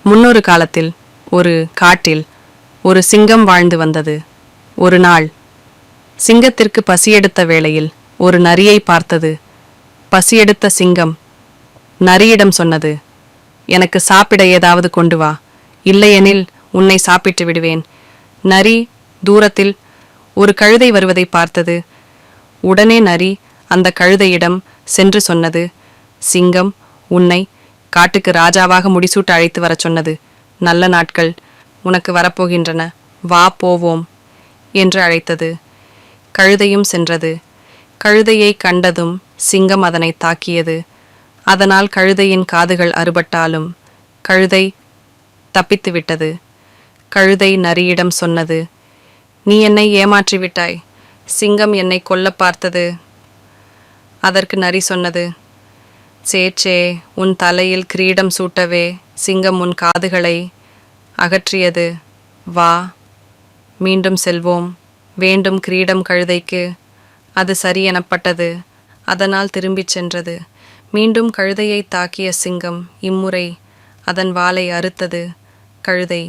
முன்னொரு காலத்தில் ஒரு காட்டில் ஒரு சிங்கம் வாழ்ந்து வந்தது. ஒரு நாள் சிங்கத்திற்கு பசியெடுத்த வேளையில் ஒரு நரியை பார்த்தது. பசியெடுத்த சிங்கம் நரியிடம் சொன்னது, எனக்கு சாப்பிட ஏதாவது கொண்டு வா, இல்லையெனில் உன்னை சாப்பிட்டு விடுவேன். நரி தூரத்தில் ஒரு கழுதை வருவதை பார்த்தது. உடனே நரி அந்த கழுதையிடம் சென்று சொன்னது, சிங்கம் உன்னை காட்டுக்கு ராஜாவாக முடிசூட்ட அழைத்து வரச் சொன்னது. நல்ல நாட்கள் உனக்கு வரப்போகின்றன, வா போவோம் என்று அழைத்தது. கழுதையும் சென்றது. கழுதையை கண்டதும் சிங்கம் அதனை தாக்கியது. அதனால் கழுதையின் காதுகள் அறுபட்டாலும் கழுதை தப்பித்து விட்டது. கழுதை நரியிடம் சொன்னது, நீ என்னை ஏமாற்றிவிட்டாய், சிங்கம் என்னை கொல்ல பார்த்தது. அதற்கு நரி சொன்னது, சேச்சே, உன் தலையில் கிரீடம் சூட்டவே சிங்கம் உன் காதுகளை அகற்றியது. வா மீண்டும் செல்வோம். வேண்டும் கிரீடம் கழுதைக்கு. அது சரி எனப்பட்டது. அதனால் திரும்பிச் சென்றது. மீண்டும் கழுதையை தாக்கிய சிங்கம் இம்முறை அதன் வாலை அறுத்தது. கழுதை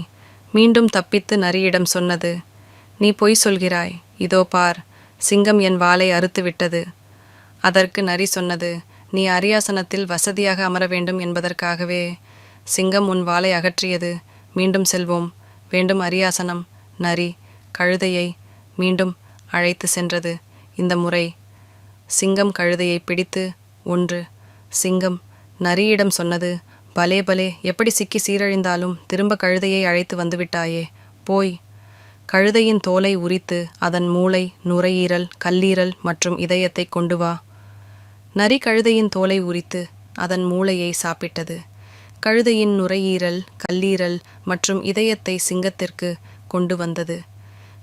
மீண்டும் தப்பித்து நரியிடம் சொன்னது, நீ பொய் சொல்கிறாய், இதோ பார், சிங்கம் என் வாலை அறுத்து விட்டது. அதற்கு நரி சொன்னது, நீ அரியாசனத்தில் வசதியாக அமர வேண்டும் என்பதற்காகவே சிங்கம் உன் வாலை அகற்றியது. மீண்டும் செல்வோம். வேண்டும் அரியாசனம். நரி கழுதையை மீண்டும் அழைத்து சென்றது. இந்த முறை சிங்கம் கழுதையை பிடித்து ஒன்று. சிங்கம் நரியிடம் சொன்னது, பலே பலே, எப்படி சிக்கி சீரழிந்தாலும் திரும்ப கழுதையை அழைத்து வந்துவிட்டாயே, போய் கழுதையின் தோலை உரித்து அதன் மூளை, நுரையீரல், கல்லீரல் மற்றும் இதயத்தை கொண்டு வா. நரி கழுதையின் தோலை உரித்து அதன் மூளையை சாப்பிட்டது. கழுதையின் நுரையீரல், கல்லீரல் மற்றும் இதயத்தை சிங்கத்திற்கு கொண்டு வந்தது.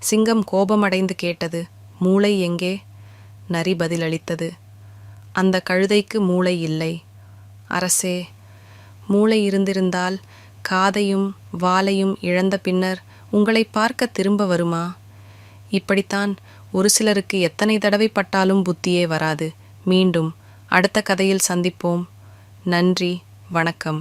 சிங்கம் கோபமடைந்து கேட்டது, மூளை எங்கே? நரி பதிலளித்தது, அந்த கழுதைக்கு மூளை இல்லை. அரசே, மூளை இருந்திருந்தால் காதையும் வாலையும் இழந்த பின்னர் உங்களை பார்க்க திரும்ப வருமா? இப்படித்தான் ஒரு சிலருக்கு எத்தனை தடவை பட்டாலும் புத்தியே வராது. மீண்டும் அடுத்த கதையில் சந்திப்போம். நன்றி, வணக்கம்.